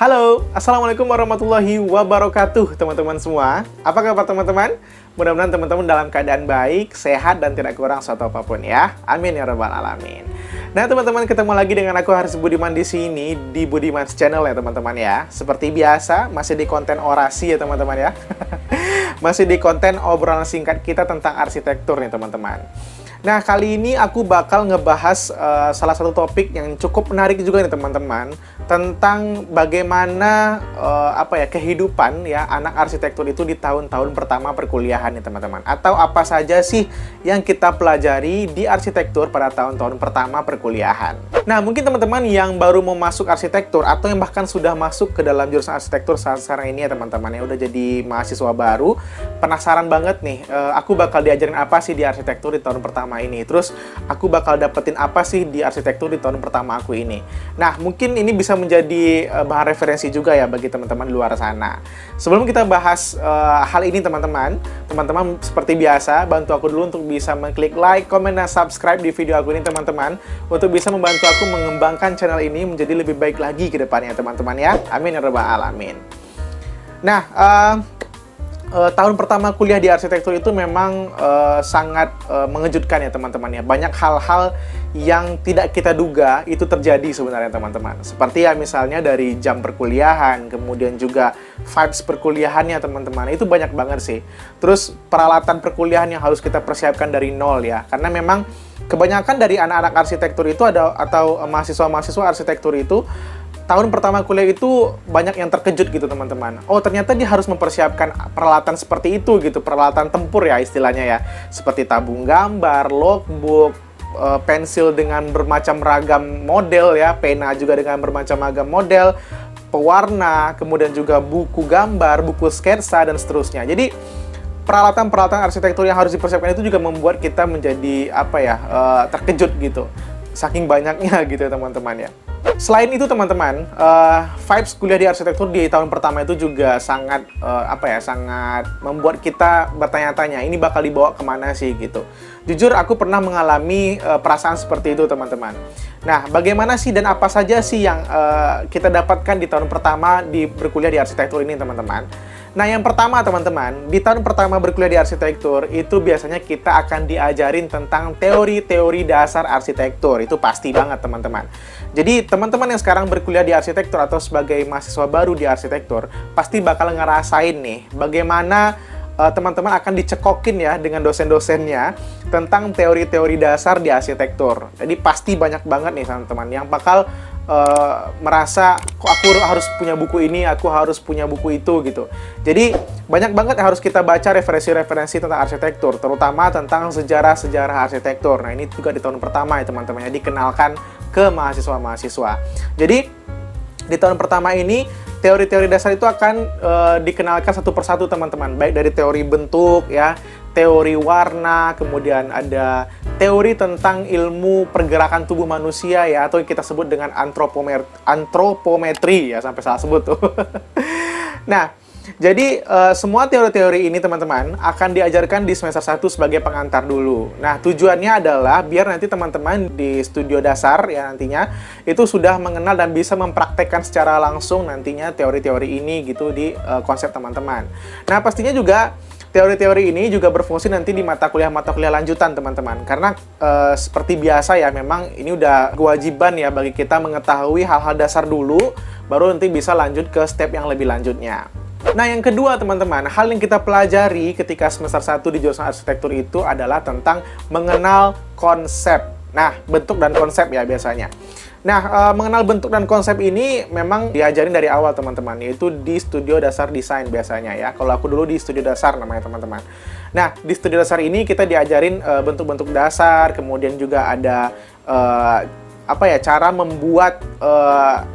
Halo, Assalamualaikum warahmatullahi wabarakatuh teman-teman semua. Apa kabar teman-teman? Mudah-mudahan teman-teman dalam keadaan baik, sehat, dan tidak kurang suatu apapun ya. Amin ya rabbal alamin. Nah teman-teman, ketemu lagi dengan aku Haris Budiman di sini di Budiman's Channel ya teman-teman ya. Seperti biasa, masih di konten orasi ya teman-teman ya. Masih di konten obrolan singkat kita tentang arsitektur nih teman-teman. Nah, kali ini aku bakal ngebahas salah satu topik yang cukup menarik juga nih teman-teman, tentang bagaimana kehidupan ya anak arsitektur itu di tahun-tahun pertama perkuliahan nih teman-teman. Atau apa saja sih yang kita pelajari di arsitektur pada tahun-tahun pertama perkuliahan. Nah, mungkin teman-teman yang baru mau masuk arsitektur atau yang bahkan sudah masuk ke dalam jurusan arsitektur saat sekarang ini ya teman-teman, yang udah jadi mahasiswa baru, penasaran banget nih, aku bakal diajarin apa sih di arsitektur di tahun pertama ini. Terus aku bakal dapetin apa sih di arsitektur di tahun pertama aku ini. Nah, mungkin ini bisa menjadi bahan referensi juga ya bagi teman-teman di luar sana. Sebelum kita bahas hal ini teman-teman seperti biasa bantu aku dulu untuk bisa mengklik like, comment, dan subscribe di video aku ini teman-teman, untuk bisa membantu aku mengembangkan channel ini menjadi lebih baik lagi ke depannya teman-teman ya. Amin ya rabbal alamin. Nah, tahun pertama kuliah di arsitektur itu memang sangat mengejutkan ya teman-teman ya. Banyak hal-hal yang tidak kita duga itu terjadi sebenarnya teman-teman. Seperti ya misalnya dari jam perkuliahan, kemudian juga vibes perkuliahannya teman-teman. Itu banyak banget sih. Terus peralatan perkuliahan yang harus kita persiapkan dari nol ya. Karena memang kebanyakan dari anak-anak arsitektur itu atau mahasiswa-mahasiswa arsitektur itu tahun pertama kuliah itu banyak yang terkejut gitu teman-teman. Oh, ternyata dia harus mempersiapkan peralatan seperti itu gitu, peralatan tempur ya istilahnya ya. Seperti tabung gambar, logbook, pensil dengan bermacam ragam model ya, pena juga dengan bermacam ragam model, pewarna, kemudian juga buku gambar, buku sketsa, dan seterusnya. Jadi peralatan-peralatan arsitektur yang harus dipersiapkan itu juga membuat kita menjadi terkejut gitu. Saking banyaknya gitu ya teman-teman ya. Selain itu teman-teman, vibes kuliah di arsitektur di tahun pertama itu juga sangat sangat membuat kita bertanya-tanya, ini bakal dibawa kemana sih gitu. Jujur aku pernah mengalami perasaan seperti itu teman-teman. Nah, bagaimana sih dan apa saja sih yang kita dapatkan di tahun pertama di berkuliah di arsitektur ini teman-teman? Nah, yang pertama teman-teman, di tahun pertama berkuliah di arsitektur itu biasanya kita akan diajarin tentang teori-teori dasar arsitektur. Itu pasti banget teman-teman. Jadi teman-teman yang sekarang berkuliah di arsitektur atau sebagai mahasiswa baru di arsitektur pasti bakal ngerasain nih bagaimana teman-teman akan dicekokin ya dengan dosen-dosennya tentang teori-teori dasar di arsitektur. Jadi pasti banyak banget nih teman-teman yang bakal merasa kok aku harus punya buku ini, aku harus punya buku itu gitu. Jadi banyak banget yang harus kita baca referensi-referensi tentang arsitektur, terutama tentang sejarah-sejarah arsitektur. Nah, ini juga di tahun pertama ya teman-teman, ya dikenalkan ke mahasiswa-mahasiswa. Jadi di tahun pertama ini teori-teori dasar itu akan dikenalkan satu persatu teman-teman, baik dari teori bentuk ya, teori warna, kemudian ada teori tentang ilmu pergerakan tubuh manusia ya, atau yang kita sebut dengan antropometri ya, sampai salah sebut tuh. Nah, jadi semua teori-teori ini teman-teman akan diajarkan di semester 1 sebagai pengantar dulu. Nah, tujuannya adalah biar nanti teman-teman di studio dasar ya nantinya itu sudah mengenal dan bisa mempraktekkan secara langsung nantinya teori-teori ini gitu di konsep teman-teman. Nah, pastinya juga teori-teori ini juga berfungsi nanti di mata kuliah lanjutan teman-teman. Karena seperti biasa ya, memang ini udah kewajiban ya bagi kita mengetahui hal-hal dasar dulu, baru nanti bisa lanjut ke step yang lebih lanjutnya. Nah, yang kedua teman-teman, hal yang kita pelajari ketika semester 1 di jurusan arsitektur itu adalah tentang mengenal konsep. Nah, bentuk dan konsep ya biasanya. Nah, mengenal bentuk dan konsep ini memang diajarin dari awal teman-teman, yaitu di studio dasar desain biasanya ya. Kalau aku dulu di studio dasar namanya teman-teman. Nah, di studio dasar ini kita diajarin bentuk-bentuk dasar, kemudian juga ada cara membuat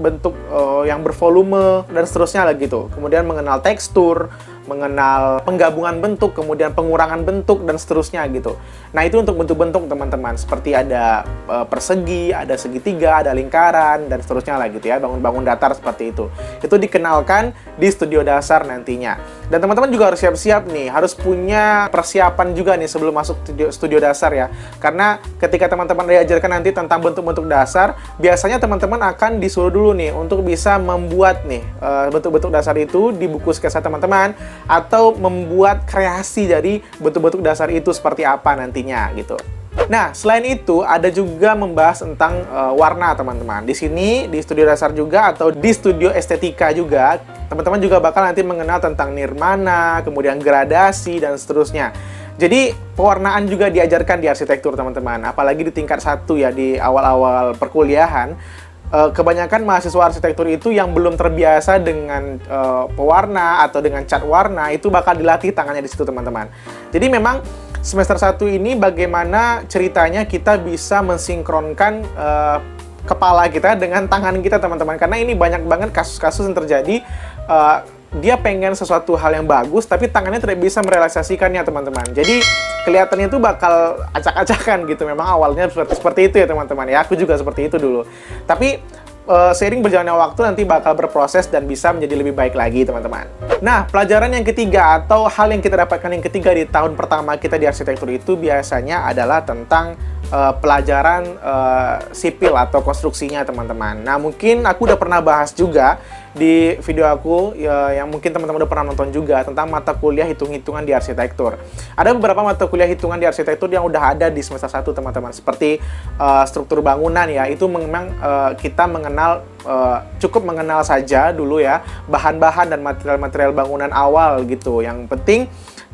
bentuk yang bervolume dan seterusnya lah gitu. Kemudian mengenal tekstur, mengenal penggabungan bentuk, kemudian pengurangan bentuk, dan seterusnya gitu. Nah, itu untuk bentuk-bentuk teman-teman, seperti ada persegi, ada segitiga, ada lingkaran, dan seterusnya lah gitu ya, bangun-bangun datar seperti itu. Itu dikenalkan di studio dasar nantinya. Dan teman-teman juga harus siap-siap nih, harus punya persiapan juga nih sebelum masuk studio dasar ya. Karena ketika teman-teman diajarkan nanti tentang bentuk-bentuk dasar, biasanya teman-teman akan disuruh dulu nih untuk bisa membuat nih bentuk-bentuk dasar itu di buku sketsa teman-teman, atau membuat kreasi dari bentuk-bentuk dasar itu seperti apa nantinya gitu. Nah, selain itu ada juga membahas tentang warna teman-teman. Di sini di studio dasar juga atau di studio estetika juga, teman-teman juga bakal nanti mengenal tentang nirmana, kemudian gradasi dan seterusnya. Jadi pewarnaan juga diajarkan di arsitektur teman-teman, apalagi di tingkat 1 ya, di awal-awal perkuliahan. Kebanyakan mahasiswa arsitektur itu yang belum terbiasa dengan pewarna atau dengan cat warna, itu bakal dilatih tangannya di situ teman-teman. Jadi memang semester 1 ini bagaimana ceritanya kita bisa mensinkronkan kepala kita dengan tangan kita teman-teman, karena ini banyak banget kasus-kasus yang terjadi. Dia pengen sesuatu hal yang bagus, tapi tangannya tidak bisa merealisasikannya teman-teman. Jadi kelihatannya itu bakal acak-acakan gitu. Memang awalnya seperti itu ya teman-teman ya. Aku juga seperti itu dulu. Tapi seiring berjalannya waktu nanti bakal berproses dan bisa menjadi lebih baik lagi teman-teman. Nah, pelajaran yang ketiga atau hal yang kita dapatkan yang ketiga di tahun pertama kita di arsitektur itu biasanya adalah tentang pelajaran sipil atau konstruksinya teman-teman. Nah, mungkin aku udah pernah bahas juga di video aku yang mungkin teman-teman udah pernah nonton juga tentang mata kuliah hitung-hitungan di arsitektur. Ada beberapa mata kuliah hitungan di arsitektur yang udah ada di semester 1 teman-teman, seperti struktur bangunan ya. Itu memang kita cukup mengenal saja dulu ya bahan-bahan dan material-material bangunan awal gitu. Yang penting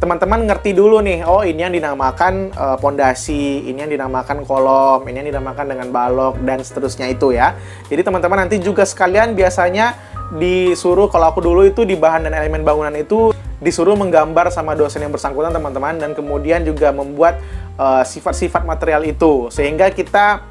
teman-teman ngerti dulu nih, oh ini yang dinamakan pondasi, ini yang dinamakan kolom, ini yang dinamakan dengan balok, dan seterusnya itu ya. Jadi teman-teman nanti juga sekalian biasanya disuruh, kalau aku dulu itu di bahan dan elemen bangunan itu disuruh menggambar sama dosen yang bersangkutan teman-teman, dan kemudian juga membuat sifat-sifat material itu, sehingga kita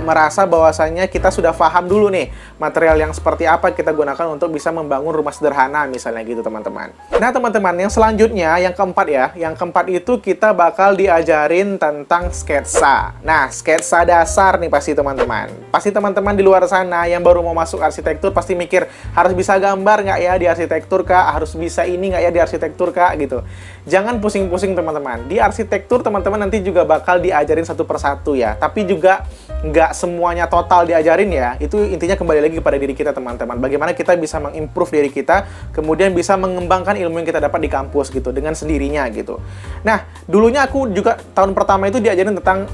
merasa bahwasannya kita sudah paham dulu nih material yang seperti apa kita gunakan untuk bisa membangun rumah sederhana misalnya gitu teman-teman. Nah teman-teman, yang selanjutnya yang keempat ya, yang keempat itu kita bakal diajarin tentang sketsa. Nah, sketsa dasar nih pasti teman-teman. Pasti teman-teman di luar sana yang baru mau masuk arsitektur pasti mikir, harus bisa gambar nggak ya di arsitektur kak? Harus bisa ini nggak ya di arsitektur kak? Gitu. Jangan pusing-pusing teman-teman. Di arsitektur teman-teman nanti juga bakal diajarin satu persatu ya. Tapi juga nggak semuanya total diajarin ya. Itu intinya kembali lagi kepada diri kita teman-teman. Bagaimana kita bisa mengimprove diri kita, kemudian bisa mengembangkan ilmu yang kita dapat di kampus gitu dengan sendirinya gitu. Nah, dulunya aku juga tahun pertama itu diajarin tentang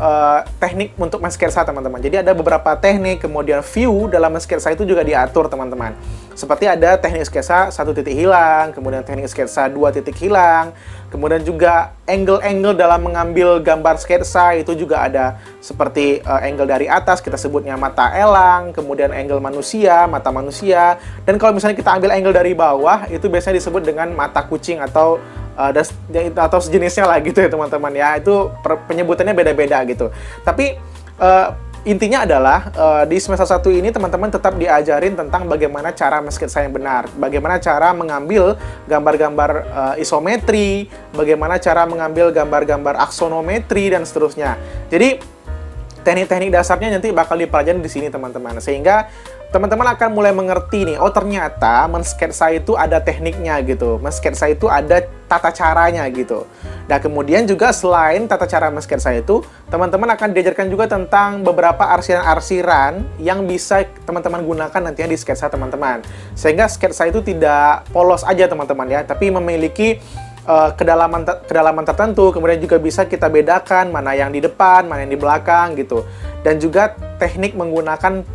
teknik untuk mensketsa teman-teman. Jadi ada beberapa teknik, kemudian view dalam mensketsa itu juga diatur teman-teman. Seperti ada teknik sketsa 1 titik hilang, kemudian teknik sketsa 2 titik hilang, kemudian juga angle-angle dalam mengambil gambar sketsa itu juga ada, seperti angle dari atas kita sebutnya mata elang, kemudian angle manusia, mata manusia, dan kalau misalnya kita ambil angle dari bawah itu biasanya disebut dengan mata kucing atau sejenisnya lah gitu ya teman-teman ya. Itu penyebutannya beda-beda gitu. Tapi intinya adalah di semester 1 ini teman-teman tetap diajarin tentang bagaimana cara mensketsa yang benar, bagaimana cara mengambil gambar-gambar isometri, bagaimana cara mengambil gambar-gambar aksonometri dan seterusnya. Jadi teknik-teknik dasarnya nanti bakal dipelajari di sini teman-teman, sehingga teman-teman akan mulai mengerti nih, oh ternyata mensketsa itu ada tekniknya gitu, mensketsa itu ada tata caranya gitu. Nah kemudian juga selain tata cara mensketsa itu, teman-teman akan diajarkan juga tentang beberapa arsiran-arsiran yang bisa teman-teman gunakan nantinya di sketsa teman-teman, sehingga sketsa itu tidak polos aja teman-teman ya, tapi memiliki kedalaman tertentu, kemudian juga bisa kita bedakan mana yang di depan, mana yang di belakang gitu. Dan juga teknik menggunakan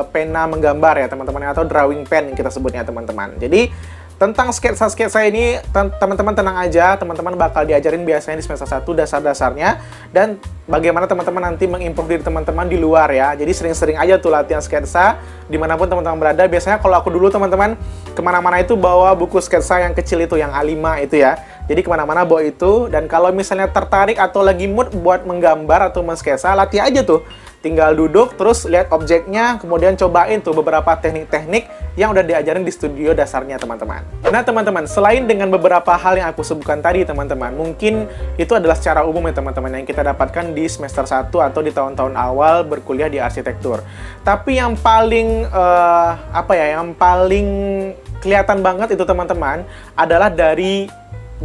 pena menggambar ya teman-teman, atau drawing pen yang kita sebutnya teman-teman. Jadi tentang sketsa-sketsa ini teman-teman tenang aja, teman-teman bakal diajarin biasanya di semester 1 dasar-dasarnya, dan bagaimana teman-teman nanti mengimprove diri teman-teman di luar ya. Jadi sering-sering aja tuh latihan sketsa dimanapun teman-teman berada. Biasanya kalau aku dulu teman-teman kemana-mana itu bawa buku sketsa yang kecil itu, yang A5 itu ya. Jadi kemana-mana bawa itu, dan kalau misalnya tertarik atau lagi mood buat menggambar atau mensketsa, latih aja tuh. tinggal duduk, terus lihat objeknya, kemudian cobain tuh beberapa teknik-teknik yang udah diajarin di studio dasarnya, teman-teman. Nah, teman-teman, selain dengan beberapa hal yang aku sebutkan tadi, teman-teman, mungkin itu adalah secara umum ya, teman-teman, yang kita dapatkan di semester 1 atau di tahun-tahun awal berkuliah di arsitektur. Tapi yang paling, yang paling kelihatan banget itu, teman-teman, adalah dari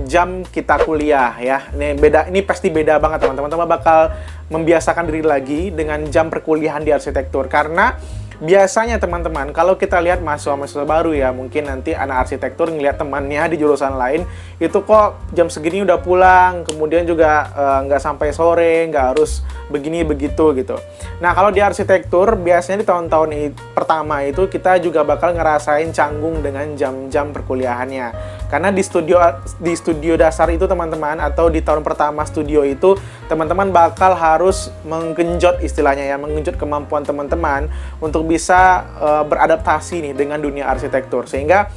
jam kita kuliah ya. Ini pasti beda banget, teman-teman. Teman bakal membiasakan diri lagi dengan jam perkuliahan di arsitektur, karena biasanya, teman-teman, kalau kita lihat mahasiswa-mahasiswa baru ya, mungkin nanti anak arsitektur ngelihat temannya di jurusan lain, itu kok jam segini udah pulang, kemudian juga nggak sampai sore, nggak harus begini begitu gitu. Nah, kalau di arsitektur biasanya di tahun-tahun pertama itu kita juga bakal ngerasain canggung dengan jam-jam perkuliahannya, karena di studio dasar itu, teman-teman, atau di tahun pertama studio itu, teman-teman bakal harus menggenjot, istilahnya ya, menggenjot kemampuan teman-teman untuk bisa beradaptasi nih dengan dunia arsitektur, sehingga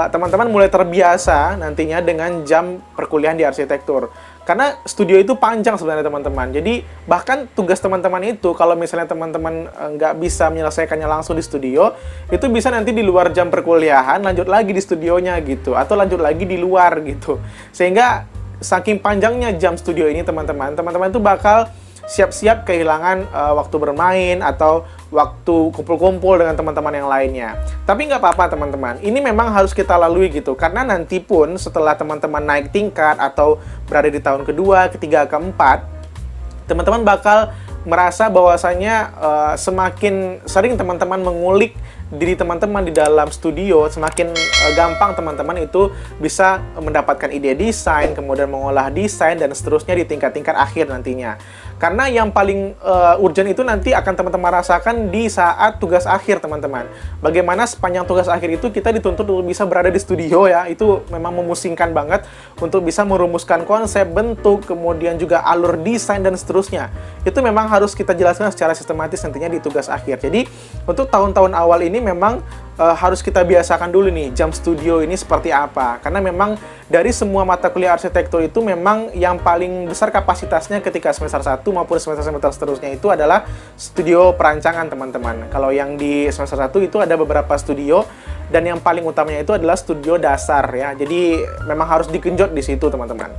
teman-teman mulai terbiasa nantinya dengan jam perkuliahan di arsitektur. Karena studio itu panjang sebenarnya, teman-teman. Jadi bahkan tugas teman-teman itu, kalau misalnya teman-teman nggak bisa menyelesaikannya langsung di studio, itu bisa nanti di luar jam perkuliahan lanjut lagi di studionya gitu, atau lanjut lagi di luar gitu. Sehingga saking panjangnya jam studio ini, teman-teman itu bakal siap-siap kehilangan waktu bermain atau waktu kumpul-kumpul dengan teman-teman yang lainnya. Tapi nggak apa-apa, teman-teman. Ini memang harus kita lalui gitu, karena nanti pun setelah teman-teman naik tingkat atau berada di tahun kedua, ketiga, keempat, teman-teman bakal merasa bahwasanya semakin sering teman-teman mengulik diri teman-teman di dalam studio, semakin gampang teman-teman itu bisa mendapatkan ide desain, kemudian mengolah desain, dan seterusnya di tingkat-tingkat akhir nantinya. Karena yang paling urgent itu nanti akan teman-teman rasakan di saat tugas akhir, teman-teman. Bagaimana sepanjang tugas akhir itu kita dituntut untuk bisa berada di studio ya, itu memang memusingkan banget untuk bisa merumuskan konsep, bentuk, kemudian juga alur desain, dan seterusnya. Itu memang harus kita jelaskan secara sistematis nantinya di tugas akhir. Jadi, untuk tahun-tahun awal ini memang harus kita biasakan dulu nih jam studio ini seperti apa, karena memang dari semua mata kuliah arsitektur itu memang yang paling besar kapasitasnya ketika semester 1 maupun semester-semester seterusnya itu adalah studio perancangan, teman-teman. Kalau yang di semester 1 itu ada beberapa studio, dan yang paling utamanya itu adalah studio dasar ya. Jadi memang harus digenjot di situ, teman-teman.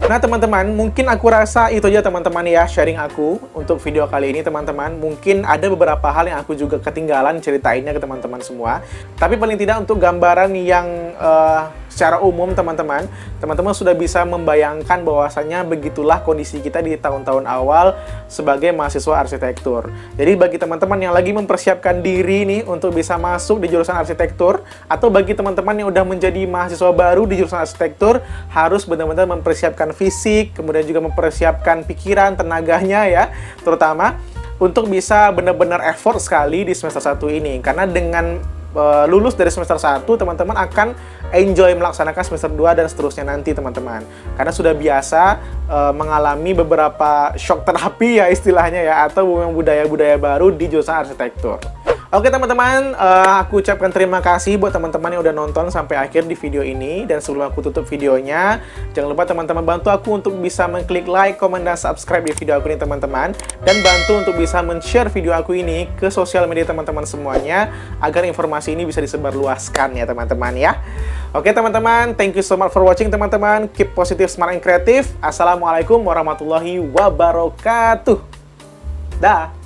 Nah, teman-teman, mungkin aku rasa itu aja, teman-teman, ya, sharing aku untuk video kali ini, teman-teman. Mungkin ada beberapa hal yang aku juga ketinggalan ceritainnya ke teman-teman semua. Tapi paling tidak untuk gambaran yang secara umum, teman-teman sudah bisa membayangkan bahwasanya begitulah kondisi kita di tahun-tahun awal sebagai mahasiswa arsitektur. Jadi bagi teman-teman yang lagi mempersiapkan diri nih untuk bisa masuk di jurusan arsitektur, atau bagi teman-teman yang udah menjadi mahasiswa baru di jurusan arsitektur, harus benar-benar mempersiapkan fisik, kemudian juga mempersiapkan pikiran, tenaganya ya, terutama untuk bisa benar-benar effort sekali di semester 1 ini. Karena dengan lulus dari semester 1, teman-teman akan enjoy melaksanakan semester 2 dan seterusnya nanti, teman-teman. Karena sudah biasa mengalami beberapa shock terapi ya istilahnya ya, atau budaya-budaya baru di jurusan arsitektur. Oke, teman-teman, aku ucapkan terima kasih buat teman-teman yang udah nonton sampai akhir di video ini. Dan sebelum aku tutup videonya, jangan lupa teman-teman bantu aku untuk bisa mengklik like, komen, dan subscribe di video aku ini, teman-teman. Dan bantu untuk bisa men-share video aku ini ke sosial media teman-teman semuanya, agar informasi ini bisa disebarluaskan ya, teman-teman ya. Oke, teman-teman, thank you so much for watching, teman-teman. Keep positive, smart, and creative. Assalamualaikum warahmatullahi wabarakatuh. Dah.